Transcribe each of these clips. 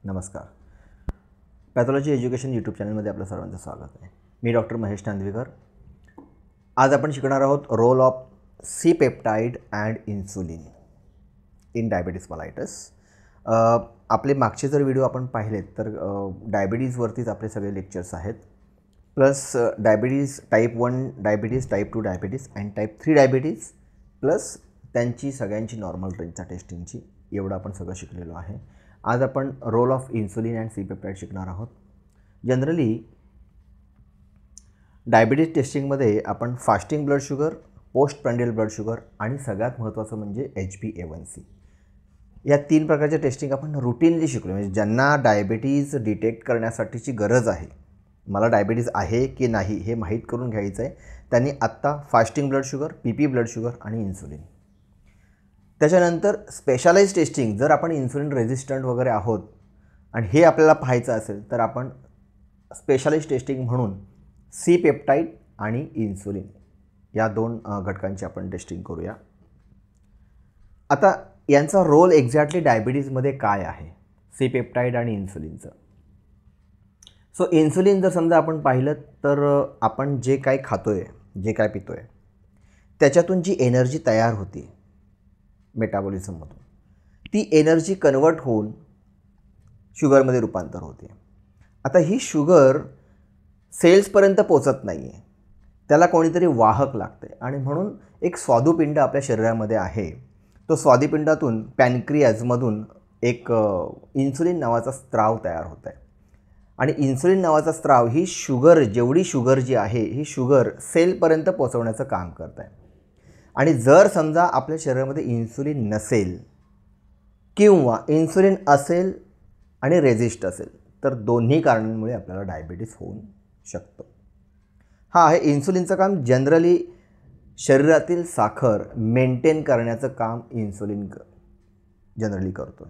नमस्कार. Pathology education YouTube चॅनलमध्ये आपलं सर्वांचं स्वागत आहे. मी डॉक्टर महेश नांदवीकर. आज आपण शिकणार आहोत role of C peptide and insulin in diabetes mellitus. आपले मागचे जर व्हिडिओ आपण पाहिलेत तर डायबिटीजवरतीच आपले सगळे लेक्चर्स आहेत. Plus diabetes type 1 diabetes, type 2 diabetes and type 3 diabetes, plus त्यांची सगळ्यांची नॉर्मल रेंजच्या टेस्टिंगची, एवढं आपण सगळं शिकलेलो आहे. आज आपण role of insulin and C peptide शिकणार आहोत. जनरली डायबिटीज टेस्टिंगमध्ये आपण fasting blood sugar, post prandial blood sugar आणि सगळ्यात महत्त्वाचं म्हणजे HbA1c या 3 प्रकारच्या टेस्टिंग आपण रुटीनली शिकलो. म्हणजे ज्यांना डायबिटीज डिटेक्ट करण्यासाठीची गरज आहे, मला डायबिटीज आहे की नाही हे माहीत करून घ्यायचं आहे, त्यांनी आत्ता fasting blood sugar, PP blood sugar आणि इन्सुलिन. त्याच्यानंतर स्पेशलाइज टेस्टिंग, जर आपण इन्सुलिन रेझिस्टंट वगैरे आहोत आणि हे आपल्याला पाहायचं असेल तर आपण स्पेशलाइज टेस्टिंग म्हणून सी पेप्टाइड आणि इन्सुलिन या 2 घटकांची आपण टेस्टिंग करूया. आता यांचा रोल एक्झॅक्टली डायबिटीजमध्ये काय आहे, सी पेप्टाइड आणि इन्सुलिनचं. सो इन्सुलिन जर समजा आपण पाहिलं तर आपण जे काय खातोय, जे काय पितोय, त्याच्यातून जी एनर्जी तयार होती मेटाबॉलिझममधून, ती एनर्जी कन्वर्ट होऊन शुगरमध्ये रूपांतर होते. आता ही शुगर सेल्सपर्यंत पोचत नाही आहे, त्याला कोणीतरी वाहक लागते आणि म्हणून एक स्वादुपिंड आपल्या शरीरामध्ये आहे. तो स्वादुपिंडातून पॅनक्रियाजमधून एक इन्सुलिन नावाचा स्त्राव तयार होत आहे आणि इन्सुलिन नावाचा स्त्राव ही शुगर, जेवढी शुगर जी आहे ही शुगर सेलपर्यंत पोचवण्याचं काम करत आहे. आणि जर समजा आपल्या शरीरामध्ये इन्सुलिन नसेल किंवा इन्सुलिन असेल आणि रेझिस्ट असेल तर दोन्ही कारणांमुळे आपल्याला डायबिटीज होऊ शकतं. हा आहे इन्सुलिनचं काम. जनरली शरीरातील साखर मेंटेन करण्याचं काम इन्सुलिन जनरली करतो.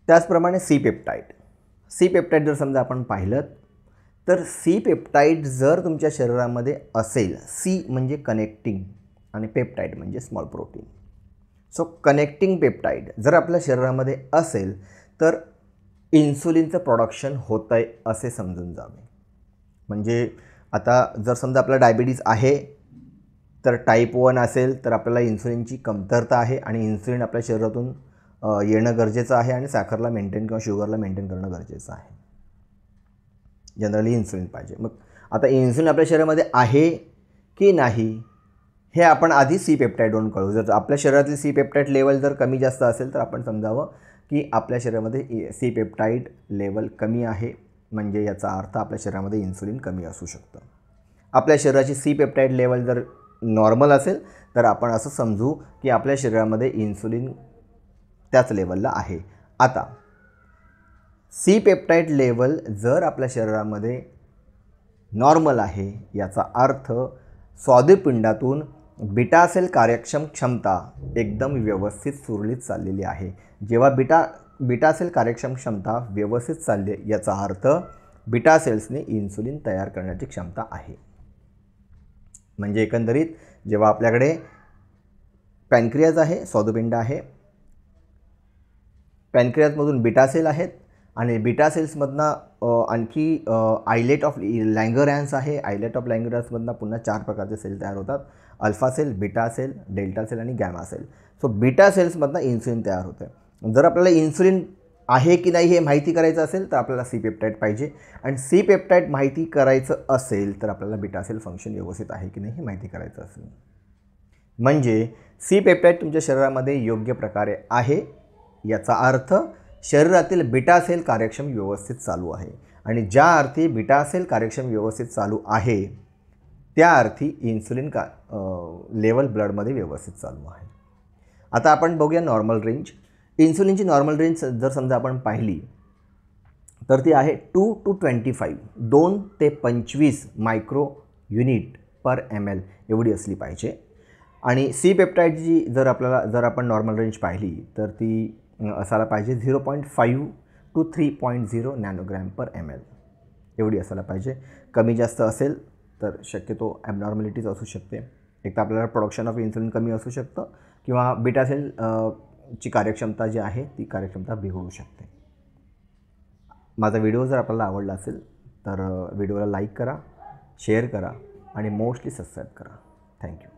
त्याचप्रमाणे सी पेप्टाइड जर समजा आपण पाहिलं तर सी पेप्टाइड जर तुमच्या शरीरामध्ये असेल, सी म्हणजे कनेक्टिंग आणि पेप्टाइड म्हणजे small protein. So connecting peptide जर आपल्या शरीरामध्ये असेल तर इन्सुलिनचं प्रोडक्शन होतं आहे असे समजून जावे. म्हणजे आता जर समजा आपला डायबिटीज आहे तर टाईप 1 असेल तर आपल्याला इन्सुलिनची कमतरता आहे आणि इन्सुलिन आपल्या शरीरातून येणं गरजेचं आहे आणि साखरला मेंटेन किंवा शुगरला मेंटेन करणं गरजेचं आहे. जनरली इन्सुलिन पाहिजे. मग आता इन्सुलिन आपल्या शरीरामध्ये आहे की नाही हे आपण आधी सी पेप्टाइडवरून कळू. जर आपल्या शरीरातली सी पेप्टाइड लेवल जर कमी जास्त असेल तर आपण समजावं की आपल्या शरीरामध्ये सी पेप्टाइड लेवल कमी आहे, म्हणजे याचा अर्थ आपल्या शरीरामध्ये इन्सुलिन कमी असू शकतं. आपल्या शरीराची सी पेप्टाइड लेवल जर नॉर्मल असेल तर आपण असं समजू की आपल्या शरीरामध्ये इन्सुलिन त्याच लेवलला आहे. आता सी पेप्टाइड लेवल जर आपल्या शरीरामध्ये नॉर्मल आहे याचा अर्थ स्वादुपिंडातून बीटा सेल कार्यक्षम क्षमता एकदम व्यवस्थित सुरळीत चाललेली आहे. जेव्हा बीटा सेल कार्यक्षम क्षमता व्यवस्थित चालली याचा अर्थ बीटा सेल्सने इन्सुलिन तयार करण्याची क्षमता आहे. म्हणजे एकंदरीत जेव्हा आपल्याकडे पॅनक्रियाज आहे, स्वादुपिंड आहे, पॅनक्रियाजमधून बीटा सेल आहेत आणि बीटा सेल्समधनं आणखी आयलेट ऑफ लँगरहॅन्स आहे. आयलेट ऑफ लँगरहॅन्समधनं पुन्हा 4 प्रकारचे सेल तयार होतात: alpha cell, beta cell, delta cell आणि गॅमा सेल. सो बीटा सेल्समधनं इन्सुलिन तयार होतं आहे. जर आपल्याला इन्सुलिन आहे की नाही हे माहिती करायचं असेल तर आपल्याला सी पेप्टाइड पाहिजे आणि सी पेप्टाइड माहिती करायचं असेल तर आपल्याला बीटा सेल फंक्शन व्यवस्थित आहे की नाही हे माहिती करायचं असेल. म्हणजे सी पेप्टाइड तुमच्या शरीरामध्ये योग्य प्रकारे आहे याचा अर्थ शरीरातील बीटा सेल कार्यक्षम व्यवस्थित चालू आहे आणि ज्या अर्थी बीटा सेल कार्यक्षम व्यवस्थित चालू आहे त्या अर्थी इन्सुलिन लेवल ब्लडमध्ये व्यवस्थित चालू आहे. आता आपण बघूया नॉर्मल रेंज. इन्सुलिनची नॉर्मल रेंज जर समजा आपण पाहिली तर ती आहे 2 to 25, 2 ते 25 मायक्रो युनिट पर ml एवढी असली पाहिजे. आणि सी पेप्टाइडची जर आपण नॉर्मल रेंज पाहिली तर ती असायला पाहिजे 0.5 to 3.0 नॅनोग्रॅम पर ml एवढी असायला पाहिजे. कमी जास्त असेल तर शक्यतो ॲबनॉर्मॅलिटीज असू शकते. एक तर आपल्याला प्रोडक्शन ऑफ इन्सुलिन कमी असू शकतं किंवा बीटा सेल ची कार्यक्षमता जी आहे ती कार्यक्षमता बिघडू शकते. माझा व्हिडिओ जर आपल्याला आवडला असेल तर व्हिडिओला लाईक करा, शेअर करा आणि मोस्टली सबस्क्राईब करा. थँक्यू.